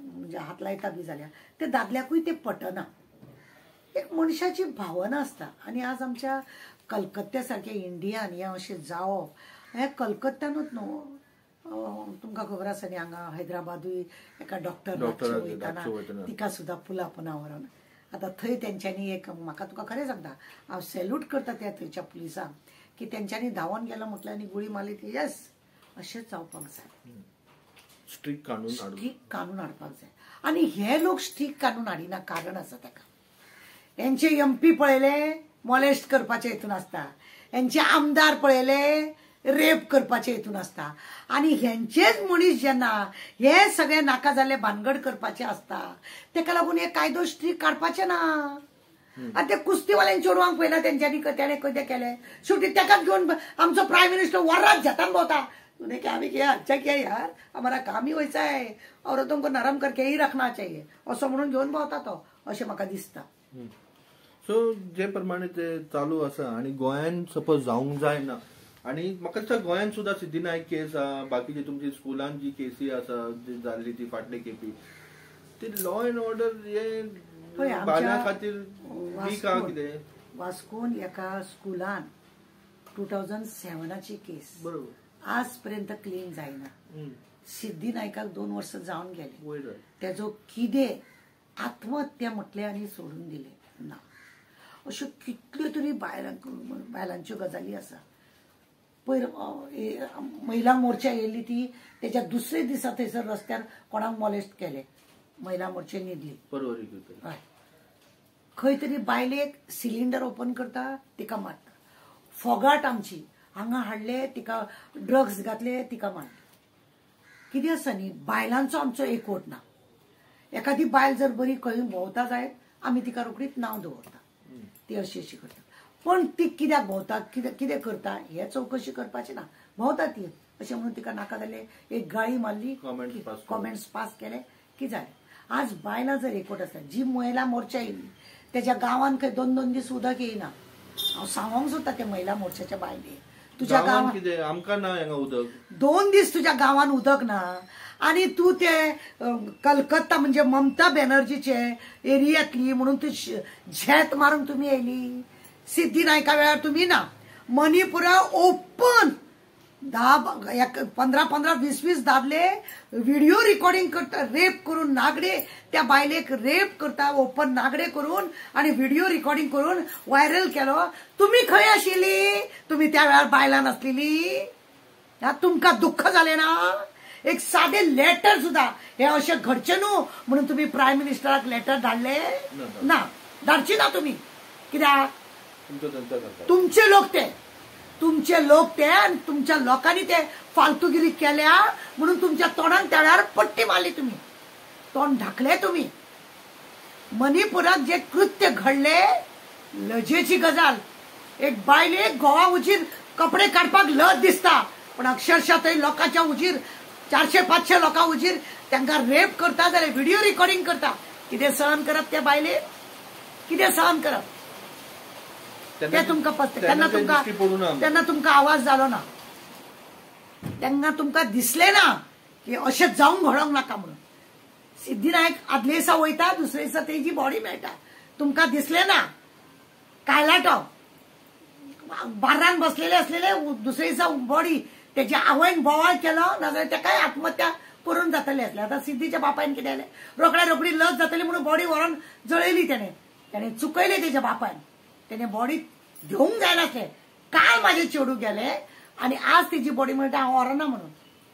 म्हणजे हात लायता बी जाल्या ते दादल्याकूय ते पटना. एक मनशाची भावना असता. आणि आज आमच्या कलकत्त्या सारख्या इंडियान हे अशें जावप हे कलकत्त्यानूच न्हू, तुमकां खबर आसा न्ही हांगा हैदराबादूय एका डॉक्टर वयताना तिका सुद्दां पुलापना व्हरोन आतां थंय तेंच्यांनी एक म्हाका तुका खरें सांगता हांव सॅल्यूट करता त्या थंयच्या पुलिसांक की तेंच्यांनी धांवून गेलो म्हटल्यार आनी गुळी मारली ती येस अशेंच जावपाक जाय. स्ट्रिक्ट कानून हाडपाक जाय. आनी हे लोक स्ट्रिक्ट कानून हाडिना कारण आसा ताका. हेंचे एमपी पळयले मॉलेस्ट करपाचे हेतून आसता, हेंचे आमदार पळयले रेप करपाचे हेतून आसता. आनी हेंचेच मनीस जेन्ना हे सगळे नाका जाल्ले भानगड करपाचे आसता तेका लागून हे कायदो स्ट्रिक्ट काडपाचे ना. आतां ते कुस्तीवाल्यांच्या चेडवांक पळयना तेंच्यांनी तेणें कशें केलें शेवटी तेकाच घेवन आमचो प्रायम मिनिस्टर वरात झेतान भोंवता. उन्हें क्या भी किया अच्छा किया यार, हमारा काम ही वैसा है, औरतों को नरम करके ही रखना चाहिए असं म्हणून घेवन भोंवता तो अशें म्हाका दिसता. सो जे प्रमाणे ते चालू आसा आनी गोंयान सपोज जावंक जायना आनी म्हाका दिसता गोंयान सुद्दां सिद्धीनायक केस आहा, बाकीचे तुमची स्कुलान जी केसी आसा जी जाल्ली ती फाटले केपी ती लॉ एंड ऑर्डर हे बायलां खातीर वीक आहा कितें. वास्कोन एका स्कुलान 2007ची केस बरोबर आज पर्यंत क्लीन जायना. सिद्धीनायकाक 2 वर्ष जावन गेले. तेजो कितें आत्महत्या म्हटले आनी सोडून दिले ना. अश्यो कितल्यो तरी बायलांच्यो गजाली आसा. पयर महिला मोर्चा येयल्ली ती तेच्या दुसरे दिसा थंयसर रस्त्यार कोणाक मॉलेस्ट केले महिला मोर्चे न्हिदली. हय खंय तरी बायलेक सिलिंडर ओपन करता तिका मारता. फोगाट आमची हांगा हाडले तिका ड्रग्स घातले तिका मारले. कितें आसा न्ही बायलांचो आमचो एकवट ना. एखादी बायल जर बरी खंय भोंवता जायत आमी तिका रोखडीच नांव दवरता ती अशी करता. पण ती कित्याक भोंवता कितें करता हे चवकशी करपाचें ना. भोंवता ती अशें म्हणून तिका नाका जालें एक गाळी मारली कॉमेंट्स पास केले की जालें. आज बायलां जर एकवट आसता जी महिला मोर्चा येयली तेज्या गांवांत खंय 2-2 दीस उदक येयना. हांव सांगोंक सोदता त्या महिला मोर्चाच्या बायलेक तुझ्या गांवांत आमकां ना हांगा उदक 2 दीस तुझ्या गांवांत उदक ना आणि तू ते कलकत्ता म्हणजे ममता बॅनर्जीचे एरियातली म्हणून तू झेत मारून तुम्ही येयली. सिद्धीनायका वेळार तुम्ही ना मणिपुरा ओपन 15-20 दादले व्हिडिओ रिकॉर्डिंग करता रेप करून नागडे त्या बायलेक रेप करता ओपन नागडे करून आणि व्हिडिओ रिकॉर्डिंग करून व्हायरल केलो. तुम्ही खंय आशिल्ली? तुम्ही त्या वेळार बायलां नासलेली. तुमकां दुःख जालें ना? एक साधे लेटर सुद्धा हे अशें घडचें न्हू म्हणून तुम्ही प्रायम मिनिस्टराक लेटर धाडले ना. धाडची ना तुम्ही. कित्याक तुमचे लोक ते आणि तुमच्या लोकांनी ते फालतूगिरी केल्या म्हणून तुमच्या तोंडान त्या वेळार पट्टी मारली. तुम्ही तोंड ढाकले. तुम्ही मणिपुरात जे कृत्य घडले लजेची गजाल. एक बायले गोवा उजीर कपडे काडपाक लज दिसता पण अक्षरशः थंय लोकांच्या उजीर 400-500 लोकां उजीर तांकां रेप करता जाल्यार व्हिडिओ रिकॉर्डिंग करता. कितें सहन करप त्या बायले? कितें सहन करप ते तुमकां पसते. तेन्ना तुमकां आवाज जालो ना. तेन्ना तुमकां दिसलें ना की अशें जावंक घडोंक नाका म्हणून. सिद्धीनायक आदले दिसा वयता दुसरे दिसा तेजी बॉडी मेळटा. तुमकां दिसलें ना कायलाटो बार्रान बसलेले असलेले दुसरे दिसा बॉडी तेच्या आवयन बोवाळ केलो नाजाल्यार तेकाय आत्महत्या करून जातले असले. आतां सिद्धीच्या बापायन कितें केलें रोखडी लज जातली म्हणून बॉडी व्हरून जळयली. तेणें चुकयलें तेच्या बापायन. तेणें बॉडी घेवंक जाय नासलें. काल म्हाजे चेडू गेले आनी आज तेजी बॉडी म्हणटा हांव व्हरना म्हणून.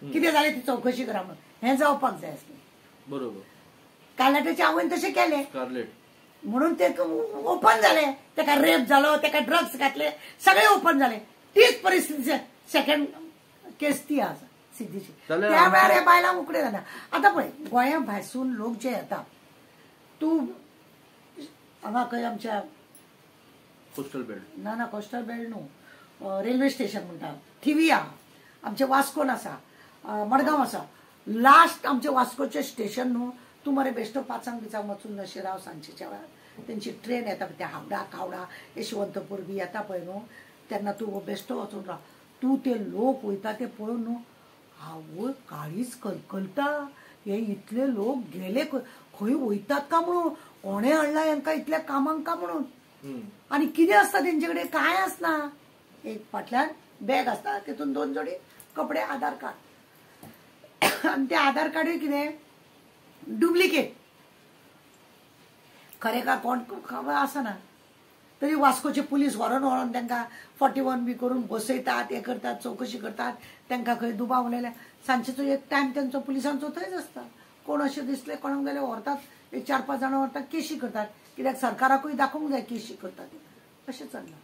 कितें जालें ती चवकशी करा म्हणून हें जावपाक जाय आसलें. बरोबर कायलाटाच्या आवयन तशें केलें म्हणून ते ओपन जालें. तेका रेप जालो तेका ड्रग्स घातले सगळे ओपन जाले. तीच परिस्थिती सेकंड केस ती आसा सिद्धीची. त्या वेळार हे बायलांक उकडें जाता. आतां पळय गोंया भायरसून लोक जे येता तूं हांगा खंय आमच्या कोस्टल बेल्ट ना कोस्टल बेल्ट न्हू रेल्वे स्टेशन म्हणटा थिविया आमचे वास्कोन आसा मडगांव आसा. लास्ट आमचे वास्कोचे स्टेशन न्हू तूं मरे बेश्टो 5-5 वचून अशें राव सांजेच्या वेळार तेंची ट्रेन येता ते हावडा कावडा यशवंतपूर बी येता पळय न्हू तेन्ना तूं बेश्टो वचून राव. तूं ते लोक वयता ते पळोवन न्हू आवय काळीच कलकलता. हे इतले लोक गेले खंय वयतात का म्हणून, कोणे हाडला यांका इतल्या कामांक का म्हणून. आणि कितें आसता तेंचे कडेन, कांय आसना. एक फाटल्यान बॅग आसता, तितून 2 जोडी कपडे, आधार कार्ड. आणि ते आधार कार्ड कितें डुप्लिकेट, खरें का कोण खबर आसना. तरी वास्कोचे पुलीस व्हरोन तांकां 41B करून बसयतात, हे करतात, चौकशी करतात. तांकां खंय दुबावलेले सांजेचो एक टायम तांचो पुलिसांचो थंयच आसता. कोण अशें दिसले कोणाक जाल्यार व्हरतात, एक 4-5 जाणां व्हरतात, केशी करतात. कित्याक सरकाराकूय दाखोवंक जाय केशी करतात अशें चल्लां.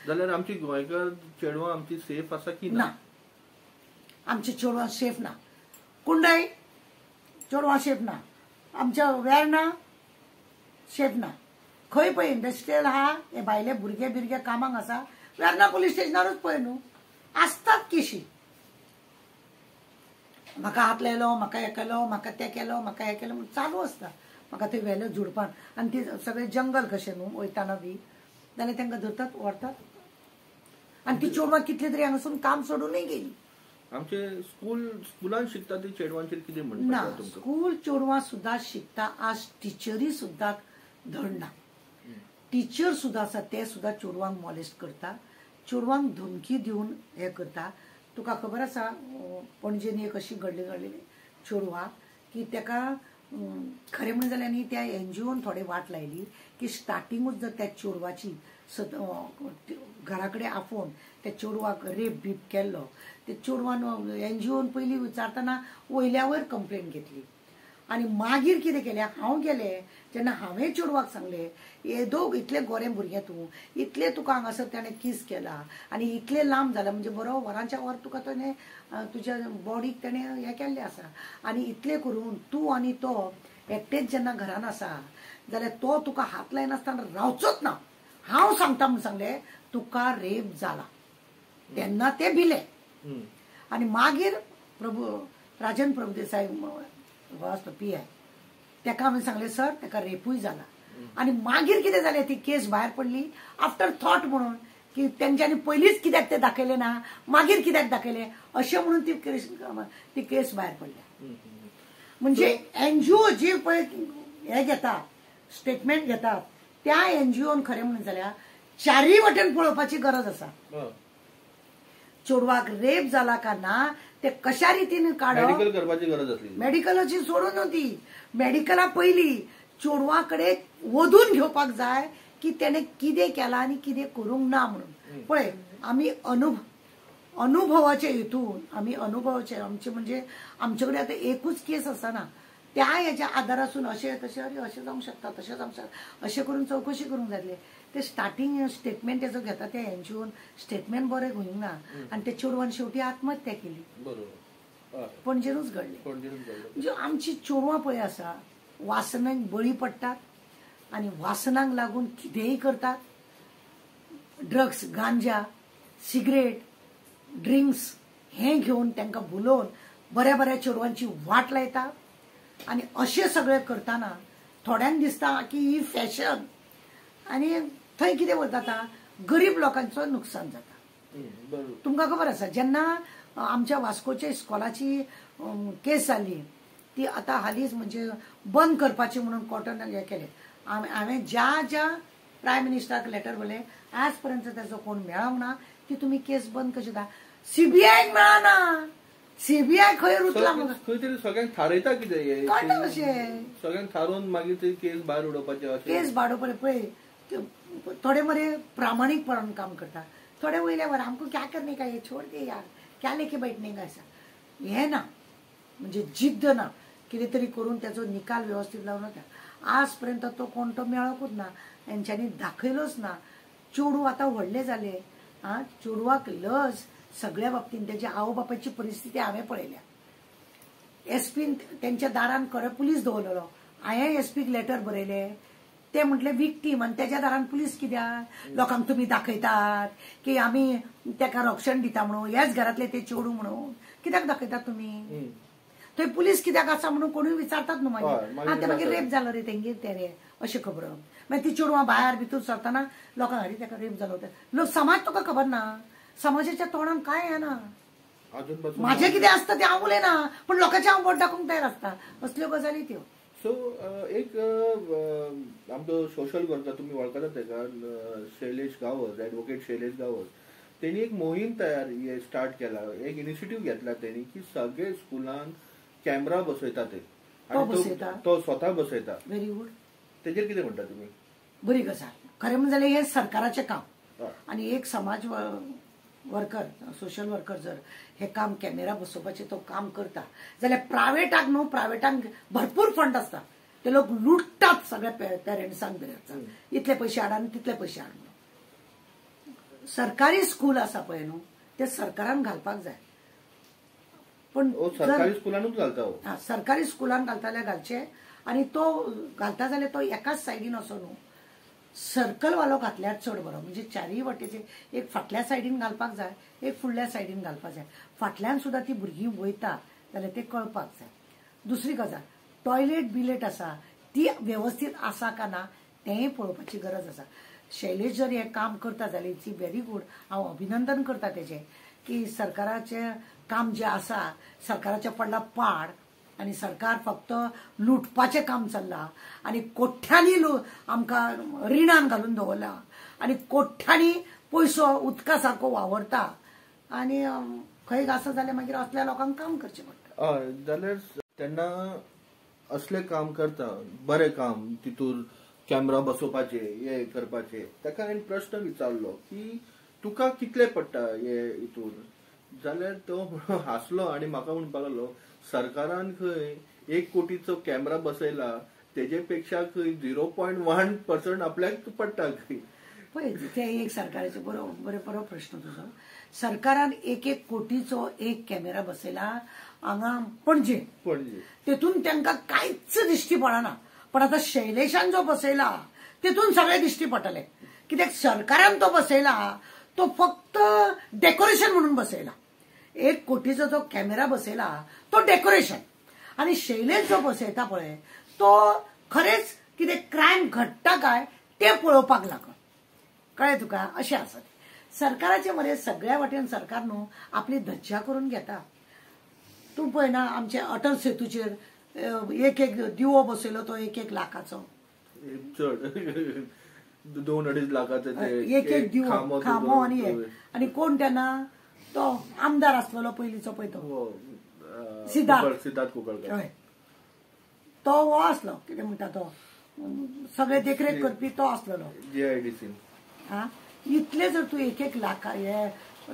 जाल्यार आमची गोंयकार चेडवां आमची सेफ आसा की ना? आमची चेडवां सेफ ना. कुंडय चेडवां सेफ ना. आमच्या वेर्णा सेफ ना. खंय पळय इंडस्ट्रियल आहा, हे भायले भुरगे कामाक आसा, वेर्णा पुलीस स्टेशनारूच पळय न्हू, आसतात केशी. म्हाका हात लायलो, म्हाका हे केलो, म्हाका ते केलो, म्हाका हे केलो म्हणून चालू आसता. म्हाका थंय व्हेलो झुडपान, आनी ती सगळे जंगल कशें न्हू वयताना बी, जाल्यार तांकां धरतात, व्हरतात. आनी ती चेडवां कितले तरी हांगासून काम सोडूनय गेली. आमचे स्कुलान शिकता ती चेडवांचेर कितें ना, म्हणटा? स्कूल चेडवां सुद्दां शिकता. आज टिचरी सुद्दां धड ना. टिचर सुद्दां आसा ते सुद्दां चेडवांक मॉलेस्ट करता, चेडवांक धमकी दिवन हे करता. तुका खबर आसा पणजेन एक अशी घडलेली चेडवां की ताका खरें म्हणलें जाल्यार न्ही त्या NGOन थोडी वाट लायली की स्टार्टिंगूच जर त्या चेडवाची घरा कडेन आफोवन त्या चेडवाक रेप बीप केल्लो, ते चेडवान NGOन पयलीं विचारतना वयल्या वयर कंप्लेन घेतली. आनी मागीर कितें केलें, हांव गेलें जेन्ना हांवें चेडवाक सांगलें, येदो इतलें गोरें भुरगें तूं, इतलें तुका हांगासर ताणें किस केला आनी इतलें लांब जाला, म्हणजे बरो वरांच्या वर तुका ताणें तुज्या बॉडीक ताणें हें केल्लें आसा. आनी इतलें करून तूं आनी तो एकटेच जेन्ना घरान आसा जाल्यार तो तुका हात लायनासतना रावचोच ना. हांव सांगता म्हूण सांगलें, तुका रेप जाला. तेन्ना ते भिले. आनी मागीर राजन प्रभुदेसाय PI ताका हांवें सांगलें, सर ताका रेपूय जाला. आनी मागीर कितें जालें, ती केस भायर पडली आफ्टर थॉट म्हणून, की तेंच्यांनी पयलींच कित्याक तें दाखयलें ना, मागीर कित्याक दाखयलें अशें म्हणून ती केस भायर पडल्या. म्हणजे NGO जी पळय हे घेता, स्टेटमेंट घेतात, त्या NGOन खरें म्हणून जाल्यार चारय वटेन पळोवपाची गरज आसा. चेडवाक रेप जाला का ना ते कशा रितीन काडप, मेडिकल करपाची गरज आसली. मेडिकलाची सोडून नव्हती. मेडिकला पयलीं चेडवा कडेन वधून घेवपाक जाय की तेणें कितें केलां आनी कितें करूंक ना म्हणून. पळय आमी अनुभवाचे हितून आमी आमचे म्हणजे आमचे कडेन आतां एकूच केस आसना, त्या हेच्या आदारासून अशें तशें अरे अशें जावंक शकता, तशें जावंक शकता अशें करून चवकशी करूंक जाय. ते स्टार्टिंग स्टेटमेंट तेजो घेता त्या NGOन स्टेटमेंट बरें घेवंक ना आनी ते चेडवान शेवटी आत्महत्या केली. पणजेनूच घडली. म्हणजे आमची चेडवां पळय आसा वासनांक बळी पडटात आनी वासनांक लागून कितेंय करतात. ड्रग्स, गांजा, सिगरेट, ड्रिंक्स हें घेवन तांकां भुलोवन बऱ्या चेडवांची वाट लायता. आनी अशें सगळें करतना थोड्यांक दिसता की ही फॅशन, आनी थंय कितें जाता, गरीब लोकांचो नुकसान जाता. तुमकां खबर आसा जेन्ना आमच्या वास्कोच्या इस्कॉलाची केस जाली, ती आतां हालींच म्हणजे बंद करपाची म्हणून कोर्टान हें केलें. हांवें ज्या प्रायम मिनिस्टराक लेटर बरयलें, आज पर्यंत ताजो कोण मेळोंक ना की तुमी केस बंद कशी दा. CBI मेळना. CBI खंय रुतला म्हाका खंय तरी सगळ्यांक थारयता कितें कळना कशें, सगळ्यांक थारोवन मागीर ती केस भायर उडोवपाचें. केस भायर पळय थोडे मरे प्रामाणीकपणान काम करता, थोडे वयल्या वर आमको क्या करने का, ये छोड़ दे यार, क्या लेके बैठने का आसा. हे ना, म्हणजे जिद्द ना, कितें तरी करून त्याचो निकाल व्यवस्थित लावन वता. आज पर्यंत तो कोण तो मेळोकूच ना, हेंच्यांनी दाखयलोच ना. चेडूं आतां व्हडले जाले, चेडवाक लज सगळ्या बाबतींत. तेच्या आवय बापायची परिस्थिती हांवें पळयल्या. SP तेंच्या दारान खरें पुलीस दवरलेलो. हांवें SPक लेटर बरयलें, ते म्हटले विक्टीम, आनी तेच्या दारान पुलीस कित्याक, लोकांक तुमी दाखयतात की आमी ताका रक्षण दिता म्हणून, ह्याच घरांतले ते चेडूं म्हणून कित्याक दाखयतात तुमी. थंय पुलीस कित्याक आसा म्हणून कोणूय विचारतात न्हू. मागीर ते मागीर रेप जालो रे तेंगेर ते रे अशें खबर. मागीर ती चेडवां भायर भितर सरतना लोकांक अरे ताका रेप जालो. लोक समाज तुका खबर ना, समाजाच्या तोंडान कांय येना. अजूनपासून माझे कितें आसता तें हांव उलयना, पण लोकांचे हांव बोट दाखोवंक तयार आसता, असल्यो गजाली त्यो. सो एक आमचो सोशल वर्कर तुम्ही वळखता तेका, शैलेश गांवस, ॲडव्होकेट शैलेश गांवस, त्यांनी एक मोहीम स्टार्ट केला, एक इनिशिएटिव्ह घेतला त्यांनी की सगळे स्कुलांत कॅमेरा बसयता ते, तो स्वतः बसयता. Very good. तेजेर कितें म्हणटा तुम्ही? बरी गजाल. खरें म्हणजे जाल्यार हें सरकाराचें काम, आनी एक समाज वर्कर, सोशल वर्कर जर हे काम कॅमेरा बसोवपाचें तो काम करता जाल्यार प्रायवेटाक न्हू, प्रायवेटाक भरपूर फंड आसता, ते लोक लुटतात सगळ्या पेरंट्सांक बिरंट्सांक, इतले पयशे हाड आनी तितले पयशे हाड म्हणून. सरकारी स्कूल आसा पळय न्हू, ते सरकारान घालपाक जाय. पण सरकारी स्कुलांनूच घालता. सरकारी स्कुलान घालता जाल्यार घालचे, आनी तो घालता जाल्यार तो एकाच सायडीन असो न्हू, सर्कल वालो घातल्यार चड बरो. म्हणजे चारय वाटेचे, एक फाटल्या सायडीन घालपाक जाय, एक फुडल्या सायडीन घालपाक जाय. फाटल्यान सुद्धा ती भुरगीं वयता जाल्यार ते कळपाक जाय. दुसरी गजाल, टॉयलेट बिलेट आसा ती व्यवस्थित आसा का ना तेंय पळोवपाची गरज आसा. शैलेश जर हे काम करता जाल्यार इट्स व्हेरी गुड, हांव अभिनंदन करता तेजें की सरकाराचें काम जें आसा, सरकाराचें पडला पाड, आनी सरकार फक्त लुटपाचें काम चल्लां, आनी कोठ्यांनी आमकां रिणान घालून दवरला, आनी कोठ्यांनी पयसो उदका सारको वावरता, आनी खंय आसा जाल्यार मागीर असल्या लोकांक काम करचें पडटा. हय, जाल्यार तेन्ना असलें काम करता, बरें काम, तितून कॅमेरा बसोवपाचे, हे करपाचे, ताका हांवें प्रश्न विचारलो की तुका कितले पडटा हे हितून, जाल्यार तो हांसलो आनी म्हाका म्हणपाक लागलो सरकारान खंय 1 कोटीचो कॅमेरा बसयला, तेजे पेक्षा खंय 0.1% आपल्याक पडटा खंय. पळय, ते एक सरकाराचे बरो प्रश्न तुजो. सरकारान 1 कोटीचो एक कॅमेरा बसयला हांगा पणजे, तेतून तांकां कांयच दिश्टी पडना. पण आता शैलेशान जो बसयला तेतून सगळे दिश्टी पडटले, कित्याक सरकारान तो बसयला तो फक्त डेकोरेशन म्हणून बसयला. 1 कोटीचो जो कॅमेरा बसयला तो डेकोरेशन, आणि शैलेश जो बसयता पळय तो खरेच कितें क्रायम घडटा काय ते पळोवपाक लागून. कळ्ळें तुका? अशें आसा. सरकाराचे मरे सगळ्या वाटेन सरकार न्हू आपली धज्जा करून घेता. तूं पळयना आमच्या अटल सेतूचेर एक दिवो बसयलो तो 1 लाखाचो, चड 2-2.5 लाखाचे, एक दिवो खामो, आनी कोण तेन्ना तो आमदार आसलेलो पयलींचो पळय तो सिद्धार्थ कुंकळकर, तो हो आसलो, कितें म्हणटा तो सगळे देखरेख करपी तो आसलेलो JIDC. इतले जर तूं 1 लाख, हे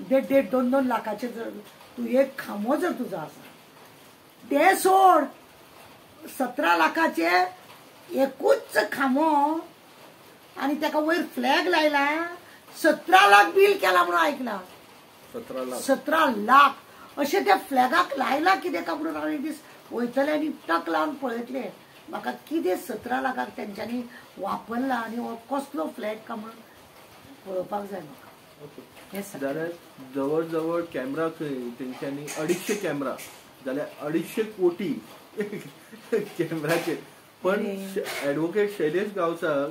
1.5-2 लाखाचे जर तूं एक खामो जर तुजो आसा, ते सोड 17 लाखाचे एकूच खामो, आनी ताका वयर फ्लॅग लायला, 17 लाख बील केला म्हणून आयकला. 17 लाख अशें त्या फ्लॅगाक लायला कितें काय म्हणून हांव एक दीस वयतले आनी टक लावन पळयतले, म्हाका कितें 17 लाखाक तेंच्यांनी वापरला आनी हो कसलो फ्लॅग काय म्हणून पळोवपाक जाय म्हाका. जाल्यार जवळ जवळ कॅमेरा तेंच्यांनी 250 कॅमेरा जाल्यार 250 कोटी कॅमेराचे. पण ॲडव्होकेट शैलेश गावसार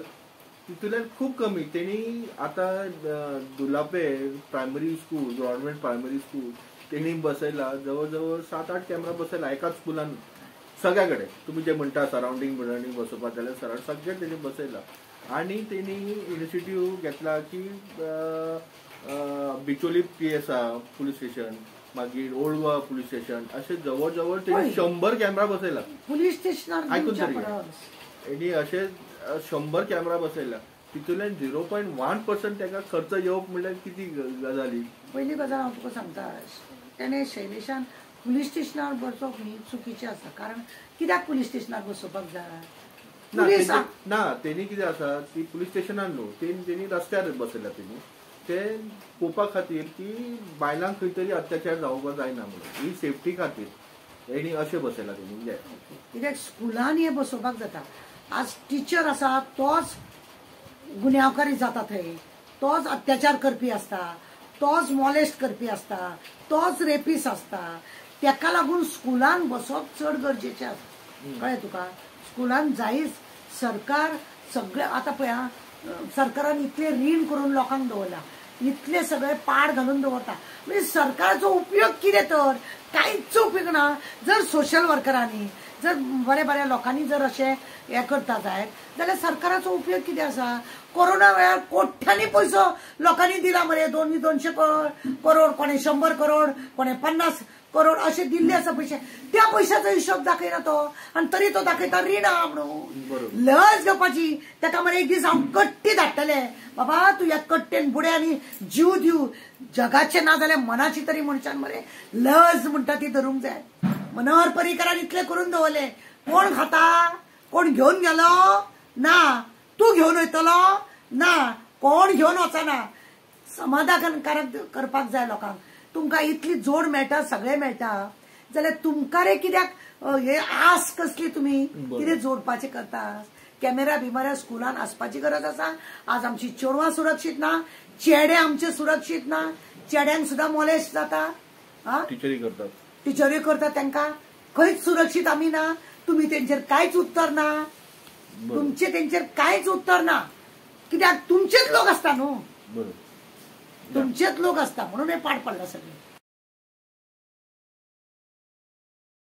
तितूंतल्यान खूब कमी. तेणी आतां दुलापे primary school, government primary school तेणी बसयला, जवळ जवळ 7-8 कॅमेरा बसयला एकाच स्कुलान, सगळ्या कडेन. तुमी जे म्हणटा सरावंडींग बिरावंडींग बसोवपाक जाल्यार सगळे तेणी बसयला. आनी तेणी इनिशिएटिव्ह घेतला की बिचोली PSA पुलीस स्टेशन, मागीर ओल्ड गोवा पुलीस स्टेशन, अशे जवळ जवळ तेणी 100 कॅमेरा बसयला पुलीस स्टेशनार. आयकून तरी तेणी 100 कॅमेरा बसयला. तितूंतल्यान 0.1% ताका खर्च येवप म्हणल्यार किती गजाली. पयली गजाल हांव तुका सांगता, तेणे शैलेशान पुलीस स्टेशनार बसोवप न्ही चुकीचें आसा. कारण कित्याक पुलीस स्टेशनार बसोवपाक जाय? ना, तेणी कितें आसा, ती पुलीस स्टेशनार न्हू, तेणी रस्त्यार बसयला. तेणी ते पळोवपा खातीर की बायलांक खंय तरी अत्याचार जावपाक जायना म्हणून, ही सेफ्टी खातीर तेणी अशें बसयला. तेणी कित्याक स्कुलान हे बसोवपाक जाता. आज टिचर आसा तोच गुन्यांवकारी जाता, थंय तोच अत्याचार करपी आसता, तोच मॉलेस्ट करपी आसता, तोच रेपीस आसता. तेका लागून स्कुलान बसप चड गरजेचें आसा. कळ्ळें तुका? स्कुलान जायच. सरकार सगळे आतां पळय, सरकारान इतले रीण करून लोकांक दवरला. इतले सगळे पाड घालून दवरता म्हणजे सरकारचो उपयोग कितें तर कांयच उपयोग ना जर सोशल वर्करांनी जर बऱ्या बऱ्या लोकांनी जर अशें हें करता जायत जाल्यार सरकाराचो उपयोग कितें आसा कोरोना वेळार कोट्यांनी पयसो लोकांनी दिला मरे 200 करोड कोणे 100 करोड कोणे 50 करोड असे दिल्ले आसा पैसे त्या पैशाचो हिशोब दाखयना तो आणि तरी तो दाखयता रीण आहा म्हणून लज घेवपाची ताका मरे एक दीस हांव कट्टी धाडटले बाबा तू ह्या कट्टेन बुड्यांनी जीव दिव जगाचे ना जाल्यार मनाची तरी मनशान मरे लज म्हणटा ती धरूंक जाय मनोहर पर्रीकरान इतले करून दवरले कोण खाता कोण घेवन गेलो ना तू घेवन वयतलो ना कोण घेवन वचना समाधानकारक करपाक जाय लोकांक तुमकां इतली जोड मेळटा सगळे मेळटा जाल्यार तुमकां रे कित्याक हे आस कसली तुमी कितें जोडपाचें करता कॅमेरा बिमाऱ्या स्कुलान आसपाची गरज आसा आज आमची चेडवां सुरक्षीत ना चेडे आमचे सुरक्षीत ना चेड्यांक सुद्दां मोलेस्ट जाता टिचरी करतात तांकां खंयच सुरक्षीत आमी ना तुमी तेंचेर कांयच उत्तर ना तुमचे तेंचेर कांयच उत्तर ना कित्याक तुमचेच लोक आसता न्हू तुमचेच लोक असता म्हणून हे पाड पडला सगळे